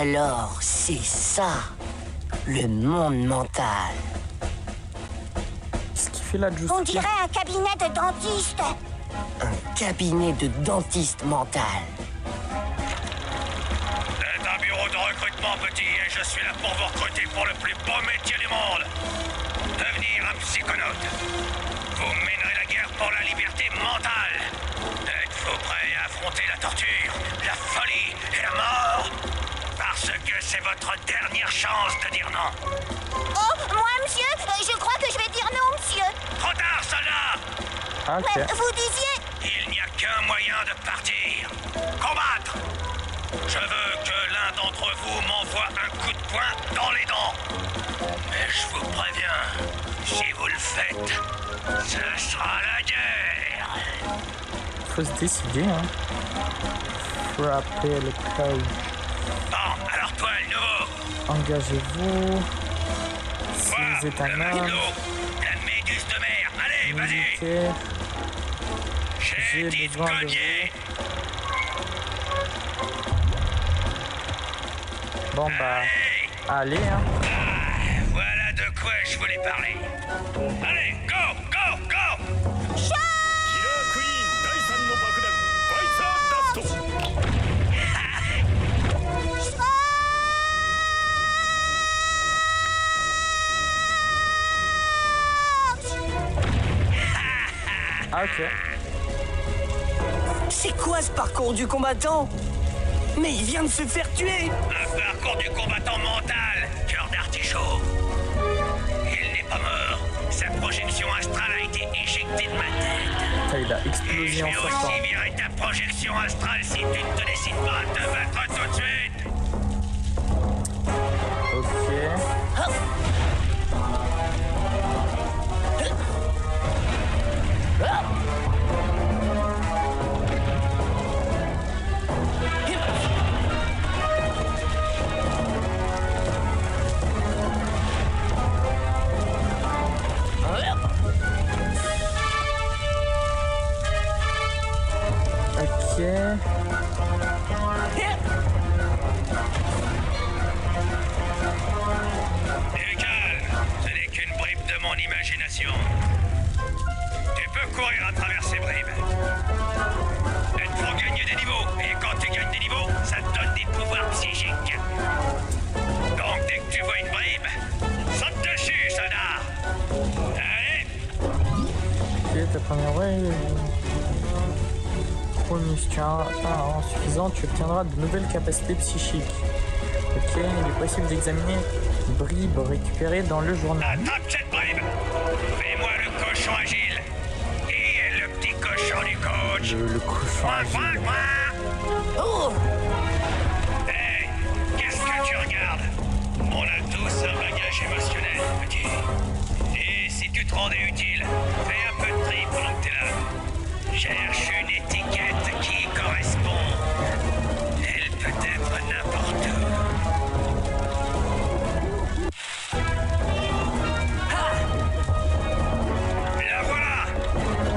Alors, c'est ça, le monde mental. Qu'est-ce qu'il fait là, Juice? On dirait un cabinet de dentiste. Un cabinet de dentiste mental. C'est un bureau de recrutement, petit, et je suis là pour vous recruter pour le plus beau métier du monde. Devenir un psychonaute. Vous mènerez la guerre pour la liberté mentale. Êtes-vous prêt à affronter la torture, la folie et la mort? Parce que c'est votre dernière chance de dire non. Oh, moi, monsieur, je crois que je vais dire non, monsieur. Trop tard, soldat! Ah, ok. Mais vous disiez... Il n'y a qu'un moyen de partir. Combattre! Je veux que l'un d'entre vous m'envoie un coup de poing dans les dents. Mais je vous préviens, si vous le faites, ce sera la guerre. Faut se décider, hein. Frapper le coach. Bon, alors toi, le nouveau. Engagez-vous. Si vous êtes le un homme, matelot, la méduse de mer. Allez, vas-y. militaire, J'ai dit de besoin de cogner. bon bah, Allez, allez, hein. voilà de quoi je voulais parler. Allez, go, go, go! キラークイーン第3の爆弾バイザーダスト。 Ah, ok. C'est quoi ce parcours du combattant? Mais il vient de se faire tuer! Un parcours du combattant mental, cœur d'artichaut. Il n'est pas mort. Sa projection astrale a été éjectée de ma tête. Putain, il a Et explosé je en vais sortant. aussi virer ta projection astrale si tu ne te décides pas à te battre tout de suite. Ok. Ok. Et calme, ce n'est qu'une bribe de mon imagination. Tu peux courir à travers ces bribes. Il faut gagner des niveaux, et quand tu gagnes des niveaux, ça te donne des pouvoirs psychiques. Donc dès que tu vois une bribe, saute dessus, soldat. Allez, Ok, ta première ouais. Premier, si tu as un rang suffisant, tu obtiendras de nouvelles capacités psychiques. Ok, il est possible d'examiner une bribe récupérée dans le journal. attrape cette bribe. Fais-moi le cochon agile. Qui est le petit cochon du coach? Le cochon Coin, agile. coin, coin. Oh! Hé, qu'est-ce que tu regardes? On a tous un bagage émotionnel, petit. Et si tu te rendais utile, fais un peu de tri pendant que t'es là. Cherche une étiquette qui y correspond. Elle peut être n'importe où. La voilà!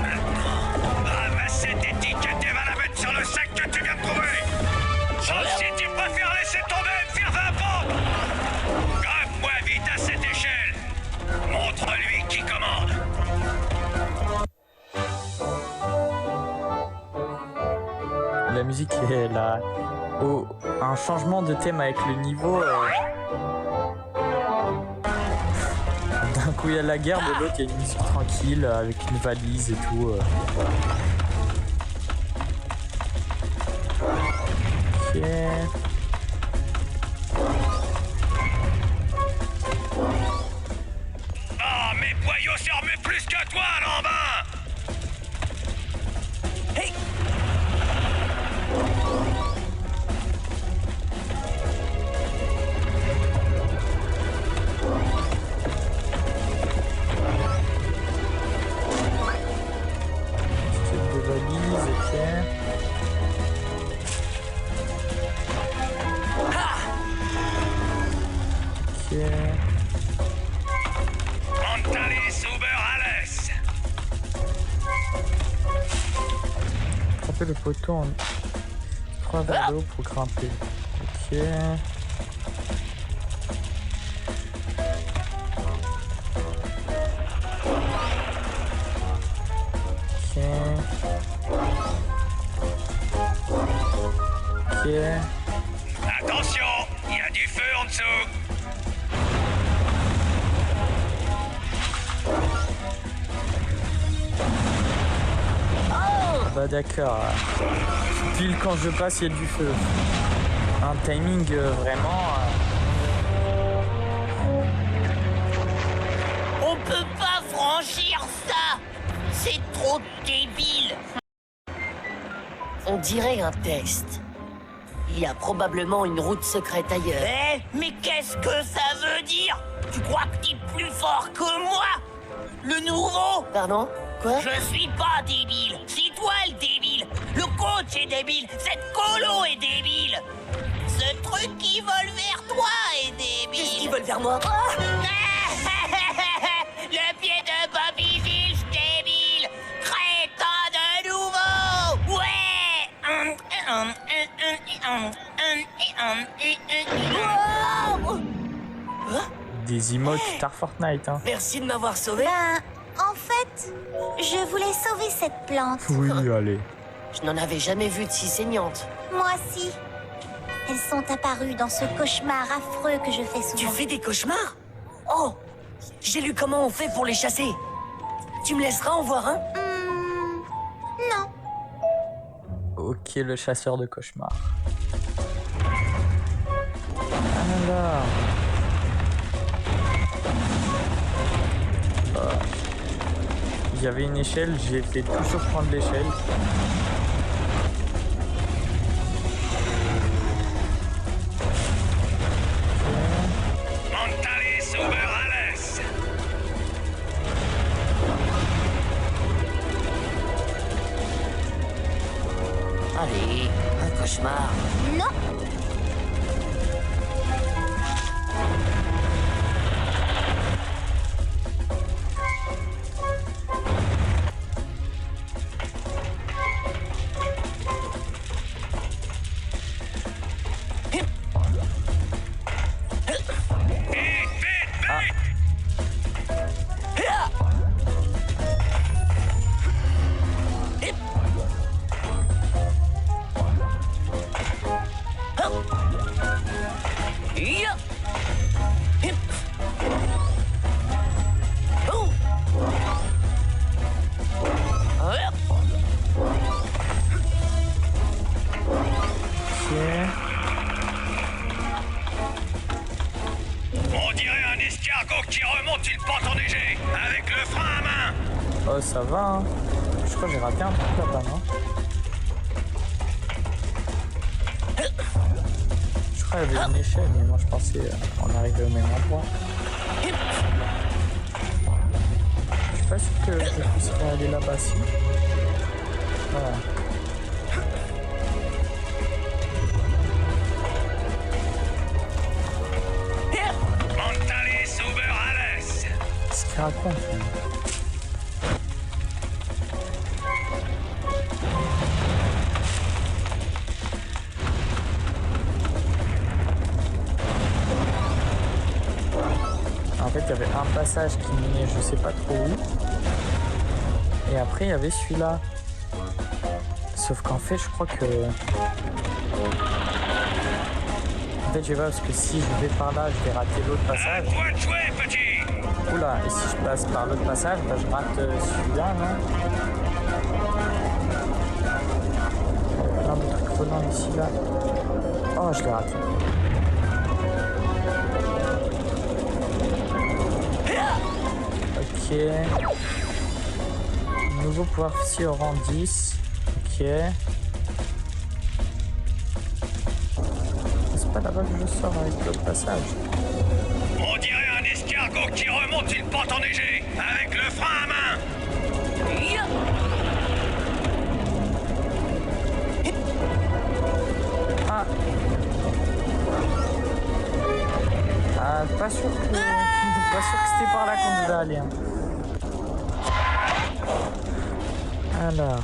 Maintenant, ramasse cette étiquette et va la mettre sur le sac que tu viens de trouver! Sauf si tu préfères laisser tomber et me faire 20 pompes! Grimpe-moi vite à cette échelle! Montre-lui qui commande! La musique est là. Oh, un changement de thème avec le niveau. D'un coup il y a la guerre, de l'autre il y a une musique tranquille avec une valise et tout. Ok. Ah, mes boyaux se remuent plus que toi, Lambin! Hey! Type de valise, ok. Ok. Montalis Uber Alles! Frapper le poteau en 3 vers le haut pour grimper. Ok. Ok. Ok. Attention, il y a du feu en dessous. Bah d'accord. Pile quand je passe, il y a du feu. Un timing vraiment... On peut pas franchir ça. C'est trop débile. On dirait un test. Il y a probablement une route secrète ailleurs. Eh, mais qu'est-ce que ça veut dire? Tu crois que t'es plus fort que moi? Le nouveau? Pardon? Quoi? Je suis pas débile. C'est toi le débile. Le coach est débile. Cette colo est débile. Ce truc qui vole vers toi est débile. Qu'est-ce qu'ils veulent vers moi? Le pied de Bobby Fish débile. Crétin de nouveau. Ouais. Wow. Des emotes Star Fortnite, hein. Merci de m'avoir sauvé. En fait, je voulais sauver cette plante. Oui, allez. Je n'en avais jamais vu de si saignante. Moi aussi. Elles sont apparues dans ce cauchemar affreux que je fais Tu souvent. fais des cauchemars? Oh! J'ai lu comment on fait pour les chasser. Tu me laisseras en voir un? Non. Ok, le chasseur de cauchemars. Alors... Il y avait une échelle, j'ai fait tout sauf prendre l'échelle. Montalis Uberales. Allez, un cauchemar. Non. On dirait un escargot qui remonte une pente enneigée avec le frein à main. Oh, ça va, hein. Je crois que j'ai raté un truc là-bas, non? Je crois qu'il y avait une échelle, mais moi je pensais on arrivait au même endroit. Je suis pas sûr que je puisse aller là-bas, si. Voilà. Montalis Uberales. Qu'est-ce qu'il raconte, lui? En fait, il y avait un passage qui menait je sais pas trop où. Et après, il y avait celui-là. Sauf qu'en fait, je crois que... En fait, je vais voir parce que si je vais par là, je vais rater l'autre À passage. toi de jouer, petit. Oula, et si je passe par l'autre passage, bah, je rate celui-là, non? Plein de trucs volants ici, là. Oh, je l'ai raté. Ok. Nouveau pouvoir ici au rang 10. Ok. C'est pas là-bas que je sors avec l'autre passage. On dirait un escargot qui remonte une pente enneigée avec le frein à main. Ah. Ah, pas sûr que... pas sûr que c'était par là qu'on devait aller. Hein. Alors...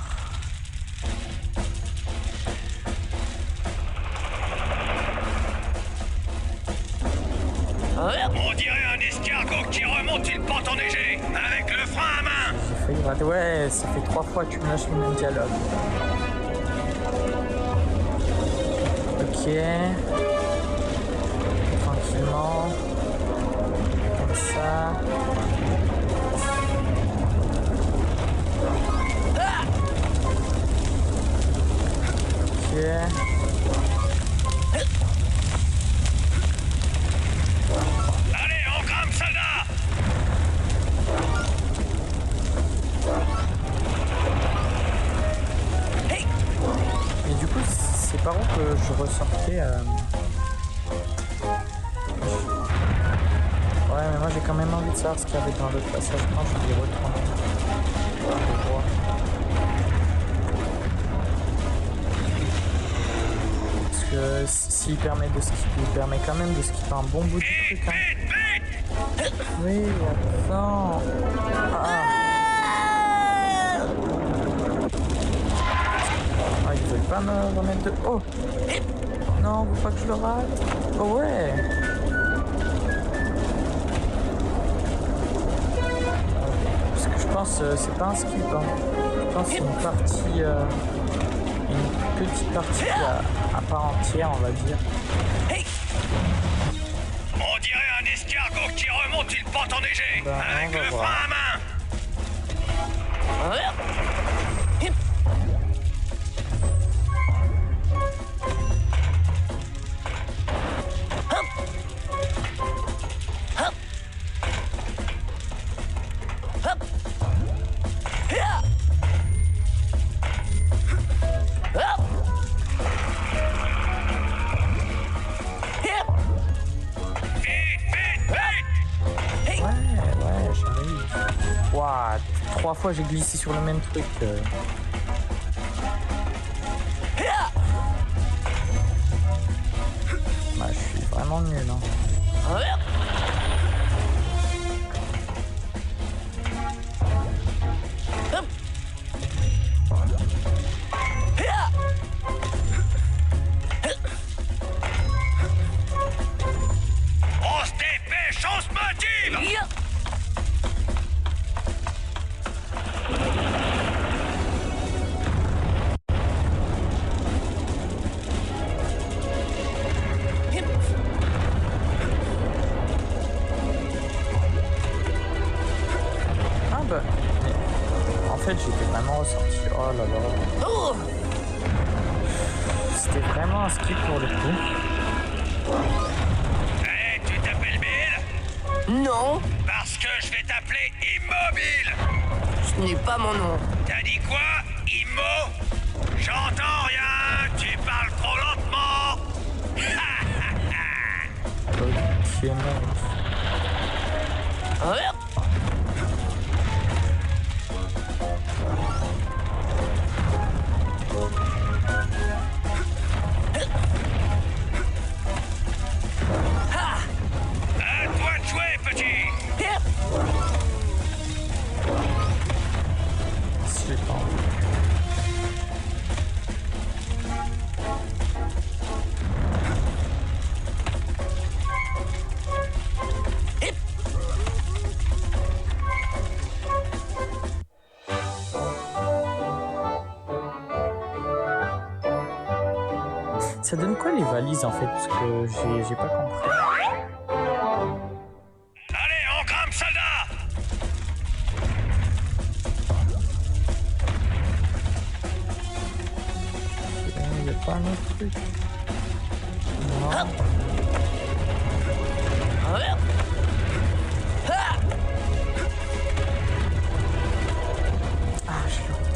On dirait un escargot qui remonte une pente enneigée avec le frein à main. J'ai failli Ouais, ça fait 3 fois que tu me lâches le même dialogue. Ok. Tranquillement. Comme ça. Ok. Allez, on crame, soldat! Et du coup, c'est par où que je ressortais Ouais, mais moi j'ai quand même envie de savoir ce qu'il y avait dans l'autre passage. Non, je vais y retourner. Je vois. Parce que s'il permet de skipper, il permet quand même de skipper un bon bout du truc. Hein. Oui, attends. Ah, ils veulent pas me remettre de... Oh! Non, faut pas que je le rate. Oh ouais! Parce que je pense c'est pas un skip. Hein. Je pense que c'est une partie... une petite partie à part entière, on va dire. On dirait un escargot qui remonte une pente enneigée, Bah, on avec va le voir. frein à main. Ouais, j'arrive. Waouh, 3 fois j'ai glissé sur le même truc. Bah, je suis vraiment nul. Hein. On se dépêche, on se motive! Ah bah, mais en fait j'étais vraiment ressorti. Oh là là. Oh! C'était vraiment un skip pour le coup. Hey, tu t'appelles Bill? Non, Parce que je vais t'appeler Immobile! ce n'est pas mon nom. T'as dit quoi? Immo? J'entends rien! Tu parles trop lentement! Ok, mec. À toi de jouer, petit! Si j'ai pas envie. Ça donne quoi les valises en fait? Parce que j'ai pas compris. Allez, on crame, soldat! Il y a pas un autre truc. Non. Ah, je l'ai retiré.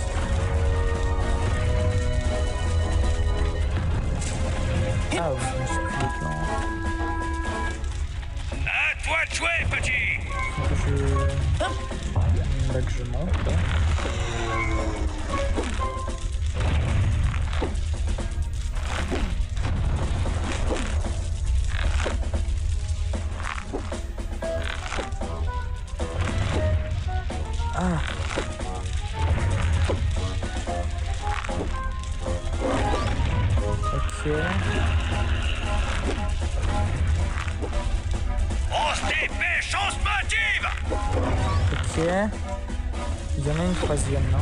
Ah oui, je me suis pris le plan. À toi de jouer, petit! Faut que je... Là que je monte. Là. Ah. Ok. On se dépêche, on se motive! Ok. Il Il y en a une troisième, non?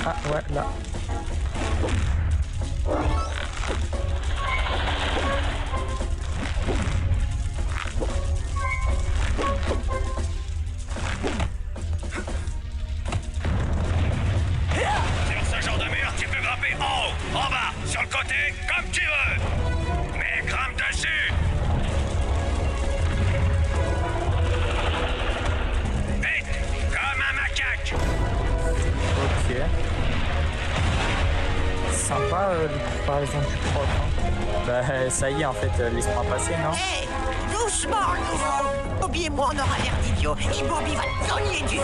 Ah ouais, là. Sur ce genre de mur, tu peux grimper en haut, en bas, sur le côté, comme tu veux. Mais grimpe dessus. Vite, comme un macaque. Ok. Sympa les comparaisons du prof. Hein. Bah ça y est en fait, laisse-moi passer, non? Hé, doucement, nouveau. Bobby et moi, on aura l'air d'idiots. Et Bobby va te cogner du...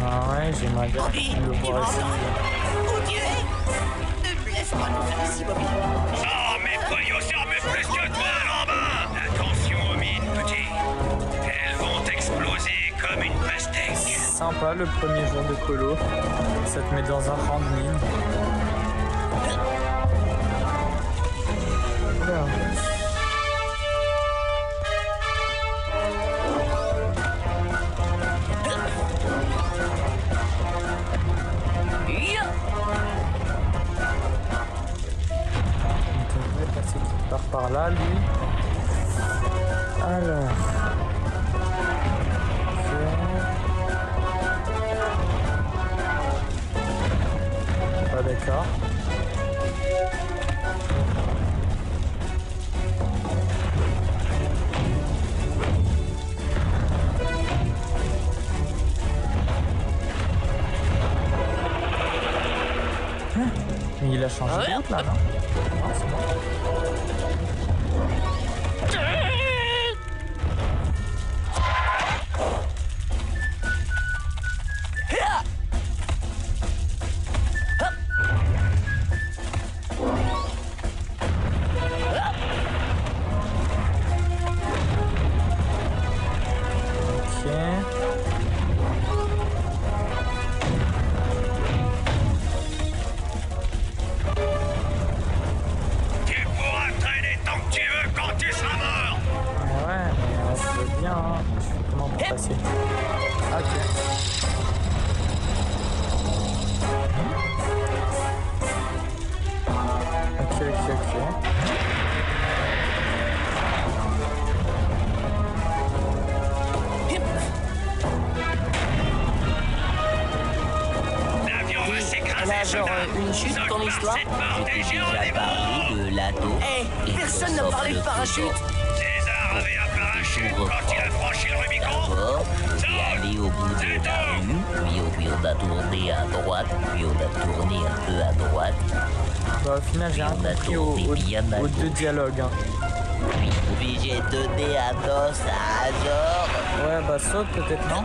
Ah ouais, j'aimerais bien Bobby, le tu voir m'entends? essayer. Où tu es? Ne me laisse pas nous faire ici, Bobby. Oh, mes poignaux servent plus que toi, Lambin. Attention aux mines, petit. Elles vont exploser comme une pastèque. Sympa le premier jour de colo. Ça te met dans un rang de mine. Oula. Ya. Il devrait passer quelque part par là, lui. Alors. Ok. Pas d'accord. Mais il a changé de route là, non? Non, c'est bon. Ok. Tu pourras traîner tant que tu veux quand tu seras mort. Ouais, mais je veux bien, hein. Je fais comment pour passer? Ok. Ok. L'avion va Elle a s'écraser, genre soldat. une chute, Saute ton par histoire? cette porte et J'ai géant déjà des parlé morts. de l'ado. Hé, et personne de n'a son parlé de autre parachute. genre. César avait un parachute quand il a franchi le Rubicon. D'abord, et aller au bout de la rue, puis on a tourné à droite, puis on a tourné un peu à droite, Bah, au final, j'ai rien compris aux deux dialogues. Hein. puis j'ai donné un os à Azor. Ouais, bah saute peut-être, non?